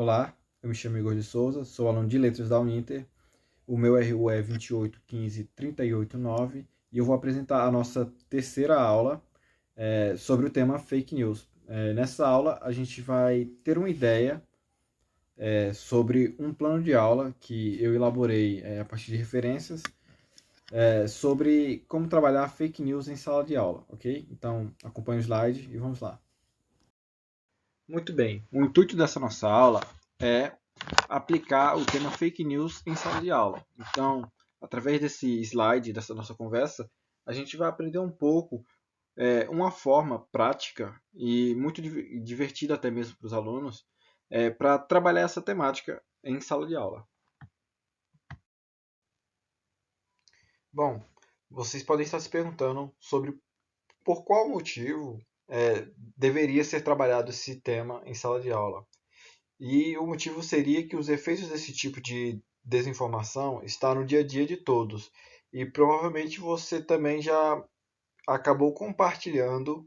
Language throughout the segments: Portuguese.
Olá, eu me chamo Igor de Souza, sou aluno de Letras da Uninter. O meu RU é 2815389 e eu vou apresentar a nossa terceira aula sobre o tema Fake News. Nessa aula, a gente vai ter uma ideia sobre um plano de aula que eu elaborei a partir de referências sobre como trabalhar fake news em sala de aula, ok? Então, acompanhe o slide e vamos lá. Muito bem, o intuito dessa nossa aula é aplicar o tema fake news em sala de aula. Então, através desse slide, dessa nossa conversa, a gente vai aprender um pouco uma forma prática e muito divertida até mesmo para os alunos para trabalhar essa temática em sala de aula. Bom, vocês podem estar se perguntando sobre por qual motivo deveria ser trabalhado esse tema em sala de aula. E o motivo seria que os efeitos desse tipo de desinformação estão no dia a dia de todos. E provavelmente você também já acabou compartilhando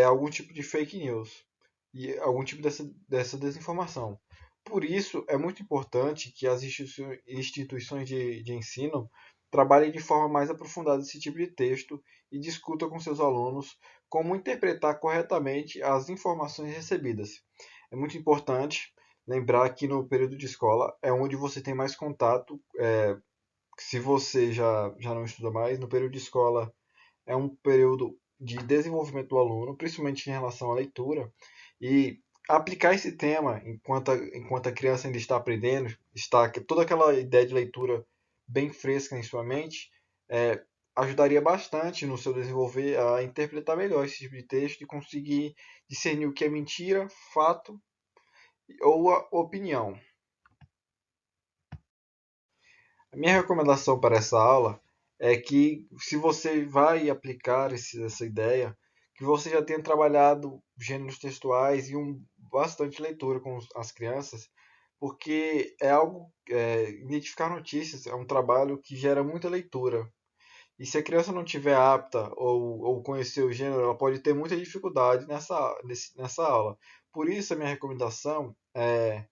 algum tipo de fake news e algum tipo dessa desinformação. Por isso, é muito importante que as instituições de ensino trabalhem de forma mais aprofundada esse tipo de texto e discutam com seus alunos como interpretar corretamente as informações recebidas. É muito importante lembrar que no período de escola é onde você tem mais contato. Se você já não estuda mais, no período de escola é um período de desenvolvimento do aluno, principalmente em relação à leitura, e aplicar esse tema enquanto a criança ainda está aprendendo, está toda aquela ideia de leitura bem fresca em sua mente, ajudaria bastante no seu desenvolver a interpretar melhor esse tipo de texto e conseguir discernir o que é mentira, fato ou a opinião. A minha recomendação para essa aula é que, se você vai aplicar essa ideia, que você já tenha trabalhado gêneros textuais e bastante leitura com as crianças, porque identificar notícias é um trabalho que gera muita leitura. E se a criança não tiver apta ou conhecer o gênero, ela pode ter muita dificuldade nessa aula. Por isso, a minha recomendação é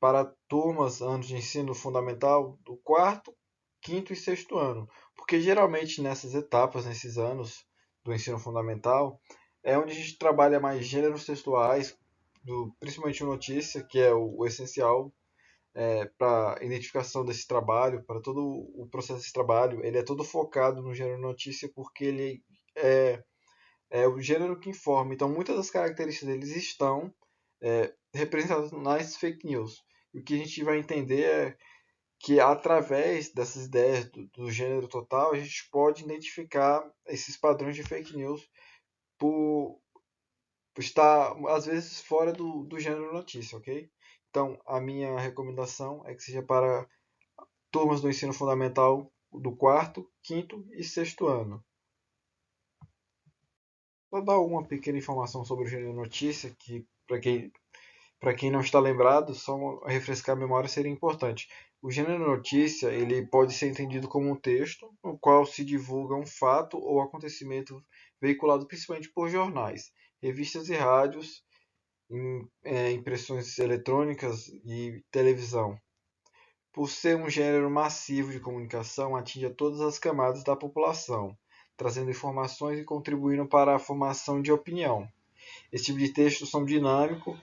para turmas, anos de ensino fundamental do quarto, quinto e sexto ano, porque geralmente nessas etapas, nesses anos do ensino fundamental, é onde a gente trabalha mais gêneros textuais, principalmente notícia, que é o essencial para a identificação desse trabalho, para todo o processo desse trabalho. Ele é todo focado no gênero notícia porque ele é o gênero que informa. Então, muitas das características deles estão representadas nas fake news. E o que a gente vai entender é que, através dessas ideias do gênero total, a gente pode identificar esses padrões de fake news por estar, às vezes, fora do gênero notícia, ok? Então, a minha recomendação é que seja para turmas do ensino fundamental do quarto, quinto e sexto ano. Vou dar uma pequena informação sobre o gênero notícia, que, para quem não está lembrado, só refrescar a memória seria importante. O gênero notícia ele pode ser entendido como um texto no qual se divulga um fato ou acontecimento veiculado principalmente por jornais, revistas e rádios, impressões eletrônicas e televisão. Por ser um gênero massivo de comunicação, atinge a todas as camadas da população, trazendo informações e contribuindo para a formação de opinião. Esse tipo de textos são dinâmicos,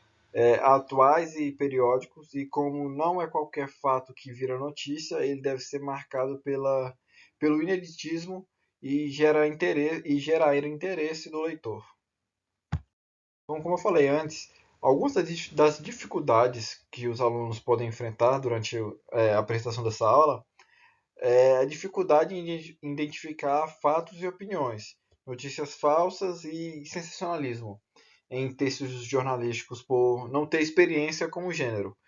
atuais e periódicos, e como não é qualquer fato que vira notícia, ele deve ser marcado pelo ineditismo e gerar interesse do leitor. Então, como eu falei antes, algumas das dificuldades que os alunos podem enfrentar durante a apresentação dessa aula é a dificuldade em identificar fatos e opiniões, notícias falsas e sensacionalismo em textos jornalísticos por não ter experiência com o gênero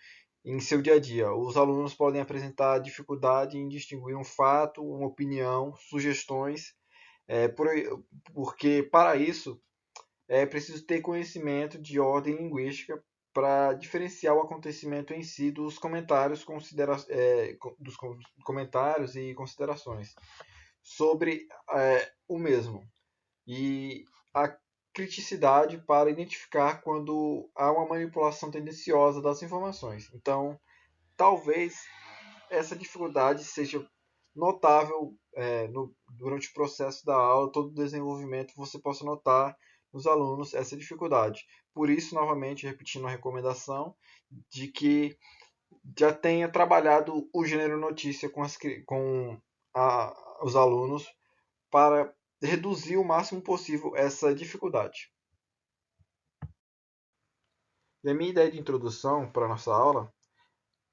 em seu dia a dia. Os alunos podem apresentar dificuldade em distinguir um fato, uma opinião, sugestões, porque para isso é preciso ter conhecimento de ordem linguística para diferenciar o acontecimento em si dos comentários e considerações sobre o mesmo. E criticidade para identificar quando há uma manipulação tendenciosa das informações. Então, talvez essa dificuldade seja notável durante o processo da aula, todo o desenvolvimento, você possa notar nos alunos essa dificuldade. Por isso, novamente, repetindo a recomendação de que já tenha trabalhado o gênero notícia com os alunos para reduzir o máximo possível essa dificuldade. E a minha ideia de introdução para a nossa aula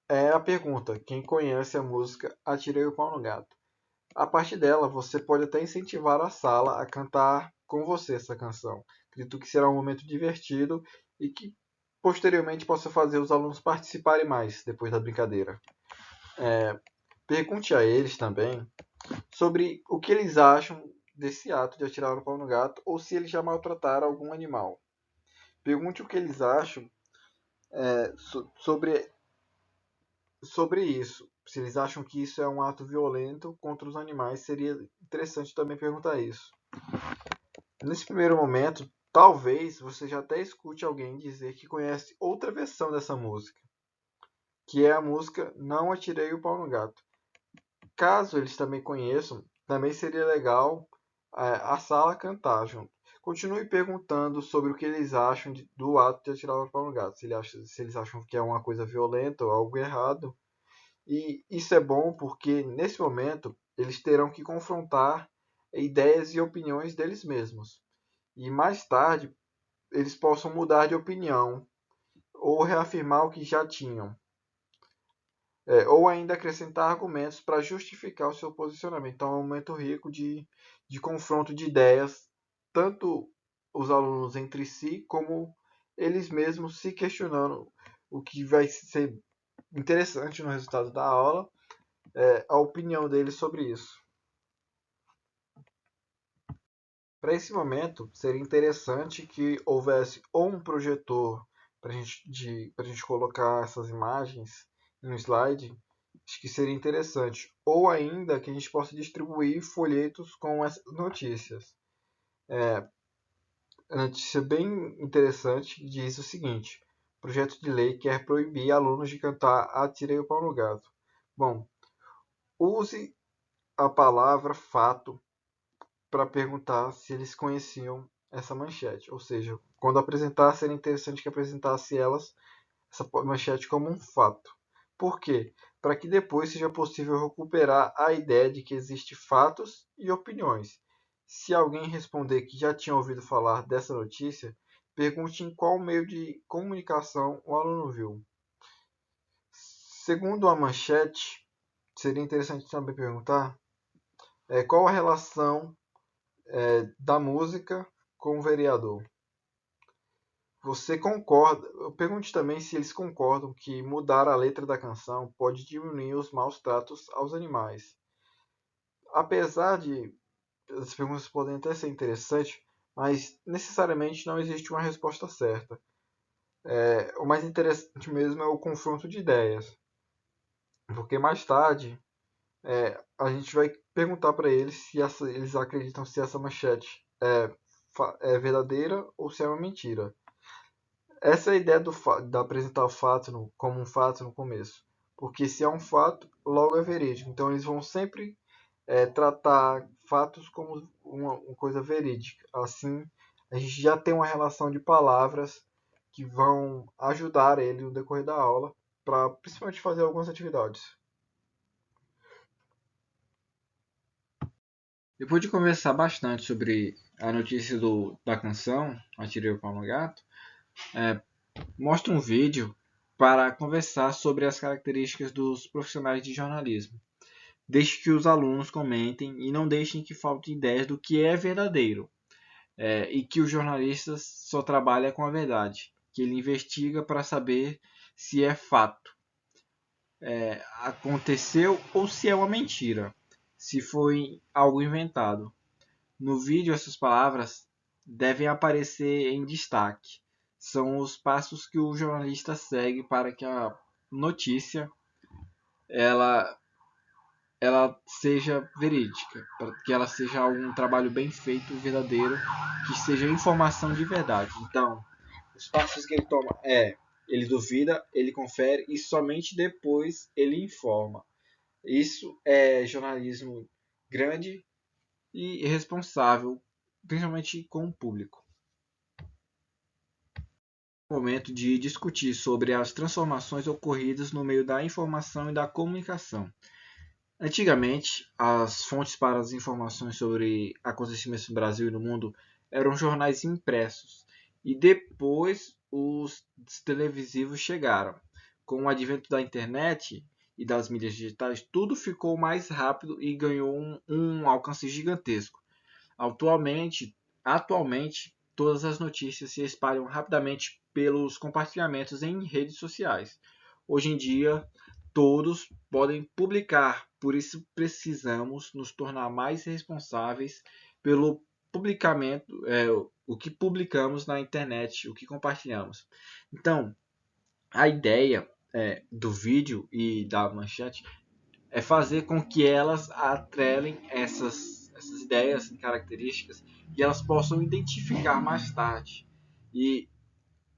é a pergunta: quem conhece a música Atirei o Pau no Gato? A partir dela, você pode até incentivar a sala a cantar com você essa canção. Acredito que será um momento divertido e que posteriormente possa fazer os alunos participarem mais depois da brincadeira. Pergunte a eles também sobre o que eles acham desse ato de atirar o pau no gato ou se eles já maltrataram algum animal. Pergunte o que eles acham sobre isso. Se eles acham que isso é um ato violento contra os animais, seria interessante também perguntar isso. Nesse primeiro momento, talvez você já até escute alguém dizer que conhece outra versão dessa música, que é a música Não Atirei o Pau no Gato. Caso eles também conheçam, também seria legal a sala cantar junto. Continue perguntando sobre o que eles acham do ato de atirar o pau no gato. Se eles acham que é uma coisa violenta ou algo errado. E isso é bom porque, nesse momento, eles terão que confrontar ideias e opiniões deles mesmos. E mais tarde, eles possam mudar de opinião ou reafirmar o que já tinham. Ou ainda acrescentar argumentos para justificar o seu posicionamento. Então, é um momento rico de confronto de ideias, tanto os alunos entre si, como eles mesmos se questionando, o que vai ser interessante no resultado da aula, a opinião deles sobre isso. Para esse momento, seria interessante que houvesse ou um projetor para a gente colocar essas imagens no slide, acho que seria interessante. Ou ainda que a gente possa distribuir folhetos com essas notícias. A notícia bem interessante diz o seguinte: projeto de lei quer proibir alunos de cantar Atirei o Pau no Gato. Bom, use a palavra fato para perguntar se eles conheciam essa manchete. Ou seja, quando apresentar, seria interessante que apresentasse essa manchete como um fato. Por quê? Para que depois seja possível recuperar a ideia de que existem fatos e opiniões. Se alguém responder que já tinha ouvido falar dessa notícia, pergunte em qual meio de comunicação o aluno viu. Segundo a manchete, seria interessante também perguntar qual a relação da música com o vereador. Você concorda? Eu pergunte também se eles concordam que mudar a letra da canção pode diminuir os maus tratos aos animais. Apesar de as perguntas podem até ser interessantes, mas necessariamente não existe uma resposta certa. O mais interessante mesmo é o confronto de ideias, porque mais tarde a gente vai perguntar para eles se eles acreditam se essa manchete é verdadeira ou se é uma mentira. Essa é a ideia de apresentar o fato como um fato no começo. Porque se é um fato, logo é verídico. Então eles vão sempre tratar fatos como uma coisa verídica. Assim, a gente já tem uma relação de palavras que vão ajudar ele no decorrer da aula para principalmente fazer algumas atividades. Depois de conversar bastante sobre a notícia da canção Atirei o Pau no Gato, mostra um vídeo para conversar sobre as características dos profissionais de jornalismo. Deixe que os alunos comentem e não deixem que falte ideias do que é verdadeiro. E que o jornalista só trabalha com a verdade, que ele investiga para saber se é fato, aconteceu ou se é uma mentira, se foi algo inventado. No vídeo, essas palavras devem aparecer em destaque. São os passos que o jornalista segue para que a notícia ela ela seja verídica, para que ela seja um trabalho bem feito, verdadeiro, que seja informação de verdade. Então, os passos que ele toma ele duvida, ele confere e somente depois ele informa. Isso é jornalismo grande e responsável, principalmente com o público. Momento de discutir sobre as transformações ocorridas no meio da informação e da comunicação. Antigamente, as fontes para as informações sobre acontecimentos no Brasil e no mundo eram jornais impressos, e depois os televisivos chegaram. Com o advento da internet e das mídias digitais, tudo ficou mais rápido e ganhou um alcance gigantesco. Atualmente, todas as notícias se espalham rapidamente pelos compartilhamentos em redes sociais. Hoje em dia, todos podem publicar, por isso precisamos nos tornar mais responsáveis pelo publicamento, o que publicamos na internet, o que compartilhamos. Então, a ideia do vídeo e da manchete é fazer com que elas atrelem essas ideias e características e elas possam identificar mais tarde. E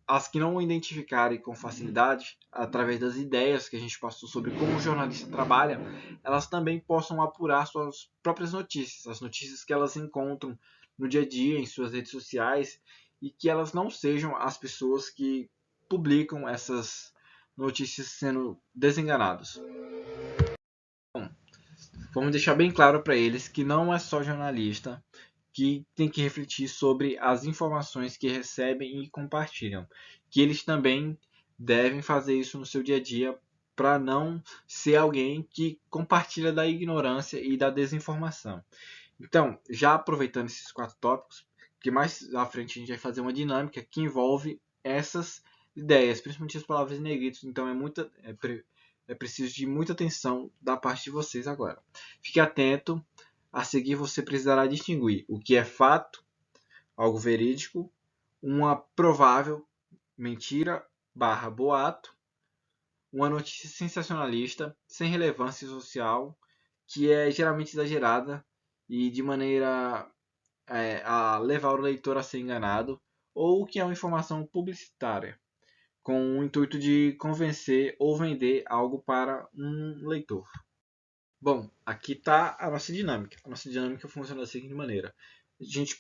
as que não identificarem com facilidade, através das ideias que a gente passou sobre como o jornalista trabalha, elas também possam apurar suas próprias notícias, as notícias que elas encontram no dia a dia, em suas redes sociais, e que elas não sejam as pessoas que publicam essas notícias sendo desenganados. Bom, vamos deixar bem claro para eles que não é só jornalista que tem que refletir sobre as informações que recebem e compartilham, que eles também devem fazer isso no seu dia a dia para não ser alguém que compartilha da ignorância e da desinformação. Então, já aproveitando esses 4 tópicos, que mais à frente a gente vai fazer uma dinâmica que envolve essas ideias, principalmente as palavras em negrito. Então, é preciso de muita atenção da parte de vocês agora. Fique atento. A seguir, você precisará distinguir o que é fato, algo verídico, uma provável mentira barra boato, uma notícia sensacionalista, sem relevância social, que é geralmente exagerada e de maneira a levar o leitor a ser enganado, ou que é uma informação publicitária, com o intuito de convencer ou vender algo para um leitor. Bom, aqui está a nossa dinâmica. A nossa dinâmica funciona da seguinte maneira: a gente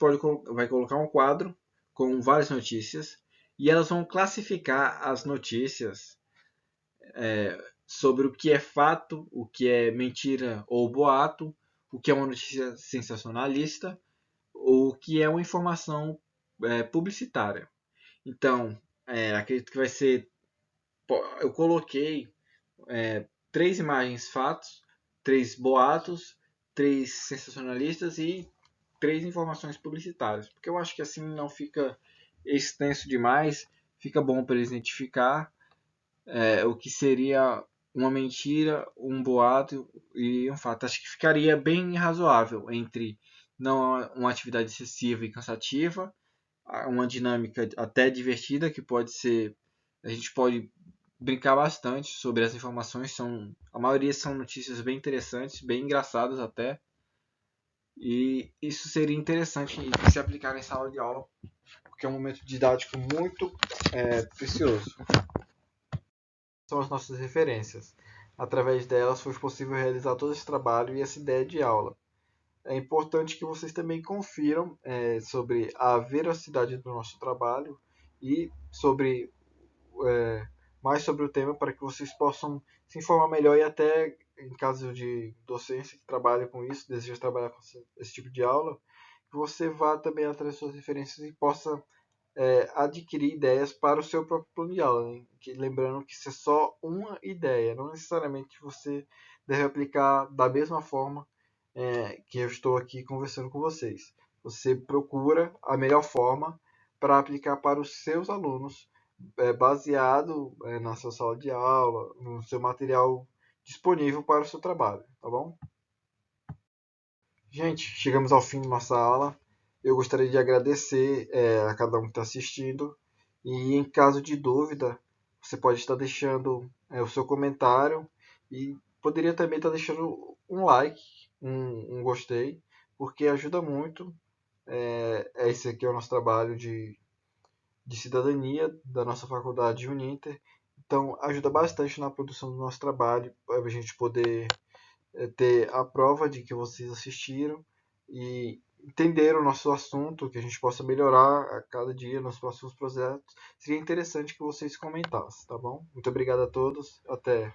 vai colocar um quadro com várias notícias e elas vão classificar as notícias sobre o que é fato, o que é mentira ou boato, o que é uma notícia sensacionalista ou o que é uma informação publicitária. Então, acredito que vai ser. Eu coloquei 3 imagens fatos, 3 boatos, 3 sensacionalistas e 3 informações publicitárias. Porque eu acho que assim não fica extenso demais, fica bom para eles identificar o que seria uma mentira, um boato e um fato. Acho que ficaria bem razoável entre não uma atividade excessiva e cansativa, uma dinâmica até divertida que pode ser. A gente pode brincar bastante sobre as informações. A maioria são notícias bem interessantes, bem engraçadas até. E isso seria interessante de se aplicar em sala de aula, porque é um momento didático muito precioso. São as nossas referências. Através delas foi possível realizar todo esse trabalho e essa ideia de aula. É importante que vocês também confiram sobre a veracidade do nosso trabalho e mais sobre o tema para que vocês possam se informar melhor e até em caso de docência que trabalha com isso, deseja trabalhar com esse tipo de aula, que você vá também atrás das suas referências e possa adquirir ideias para o seu próprio plano de aula. Né? Lembrando que isso é só uma ideia, não necessariamente você deve aplicar da mesma forma que eu estou aqui conversando com vocês. Você procura a melhor forma para aplicar para os seus alunos, baseado na sua sala de aula, no seu material disponível para o seu trabalho, tá bom? Gente, chegamos ao fim da nossa aula. Eu gostaria de agradecer a cada um que está assistindo. E em caso de dúvida, você pode estar deixando o seu comentário e poderia também estar deixando um like, um gostei, porque ajuda muito. Esse aqui é o nosso trabalho de cidadania da nossa faculdade Uninter. Então, ajuda bastante na produção do nosso trabalho, para a gente poder ter a prova de que vocês assistiram e entenderam o nosso assunto, que a gente possa melhorar a cada dia nos próximos projetos. Seria interessante que vocês comentassem, tá bom? Muito obrigado a todos. Até.